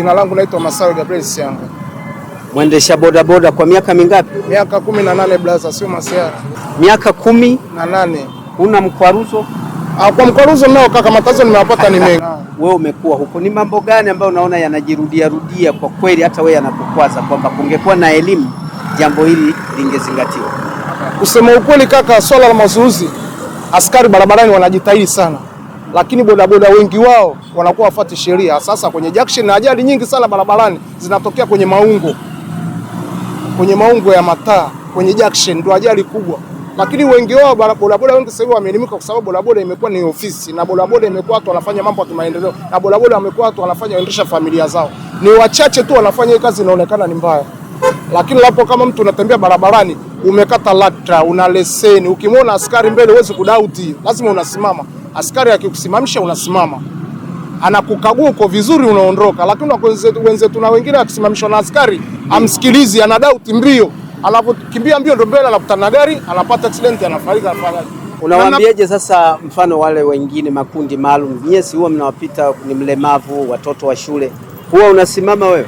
Jina langu naitwa Masawe Gabriel Sianga. Mwendesha bodaboda kwa miaka mingapi? Miaka 18 blaza, sio masiara. Miaka 18. Una mkwaruzo? Kwa mkwaruzo nao kaka, matazo nimewapata ni mengi. Wewe umekuwa huko, ni mambo gani ambayo unaona yanajirudia kwa kweli hata wewe yanakukwaza kwamba kungekuwa na elimu jambo hili lingezingatiwa? Kusema ukweli kaka, swala la mazuuzi, askari barabarani wanajitahidi sana, lakini bodaboda wengi wao wanakuwa wafuati sheria. Sasa kwenye junction na ajali nyingi sana barabarani zinatokea kwenye maungo ya mataa, kwenye junction ndio ajali kubwa. Lakini wengi wao bodaboda wengi sasa hivi wameelimika, kwa sababu bodaboda imekuwa ni ofisi, na bodaboda imekuwa watu wanafanya mambo ya kimaendeleo, na bodaboda wamekuwa watu wanafanya waendesha familia zao. Ni wachache tu wanafanya hii kazi, inaonekana ni mbaya. Lakini hapo kama mtu unatembea barabarani, umekata LATRA, una leseni, ukimwona askari mbele huwezi kudauti, lazima unasimama. Askari akikusimamisha unasimama, anakukagua uko vizuri, unaondoka. Lakini wenzetu na wengine akisimamishwa na askari amsikilizi, anadauti mbio, anapokimbia mbio ndo mbele anakutana na gari, anapata accident, anafariki. Unawaambiaje sasa mfano wale wengine makundi maalum? Nyesi huwa mnawapita, ni mlemavu, watoto wa shule, huwa unasimama wewe?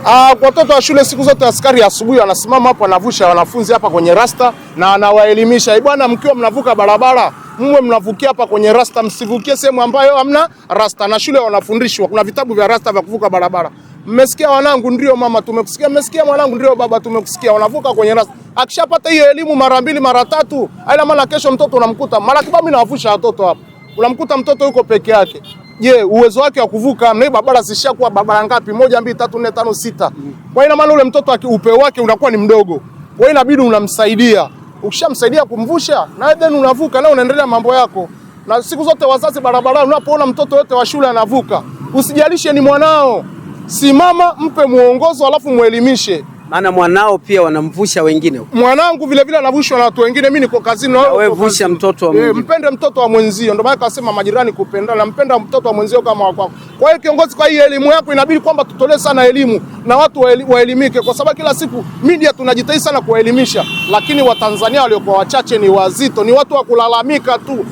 Kwa watoto wa shule siku zote askari asubuhi anasimama hapo, anavusha wanafunzi hapa kwenye rasta na anawaelimisha, bwana, mkiwa mnavuka barabara mwe mnavukia hapa kwenye rasta, msivukie sehemu ambayo hamna rasta. Na shule wanafundishwa, kuna vitabu vya rasta vya kuvuka barabara. Mmesikia wanangu? Ndio mama, tumekusikia. Mmesikia mwanangu? Ndio baba, tumekusikia. Wanavuka kwenye rasta. Akishapata hiyo elimu mara 2 mara 3, haina maana kesho mtoto unamkuta mara kibao. Mimi nawavusha watoto hapa, unamkuta mtoto yuko peke yake. Je, uwezo wake wa kuvuka na barabara zishakuwa barabara ngapi? 1 2 3 4 5 6. Kwa ina maana ule mtoto upeo wake unakuwa ni mdogo. Kwa inabidi unamsaidia. Ukishamsaidia kumvusha na then unavuka na unaendelea mambo yako. Na siku zote wazazi barabarani, unapoona mtoto yote wa shule anavuka, usijalishe ni mwanao, simama, mpe muongozo, alafu muelimishe. Maana mwanao pia wanamvusha wengine. Mwanangu vile vile anavushwa na watu wengine. Mimi niko kazini na wewe vusha mtoto wa mwenzio. Mpende mtoto wa mwenzio. Ndio maana kasema majirani kupendana, mpenda mtoto wa mwenzio kama wako. Kwa hiyo kiongozi, kwa hii elimu yako inabidi kwamba tutolee sana elimu na watu waelimike, kwa sababu kila siku media tunajitahidi sana kuwaelimisha, lakini Watanzania waliokuwa wachache ni wazito, ni watu wa kulalamika tu.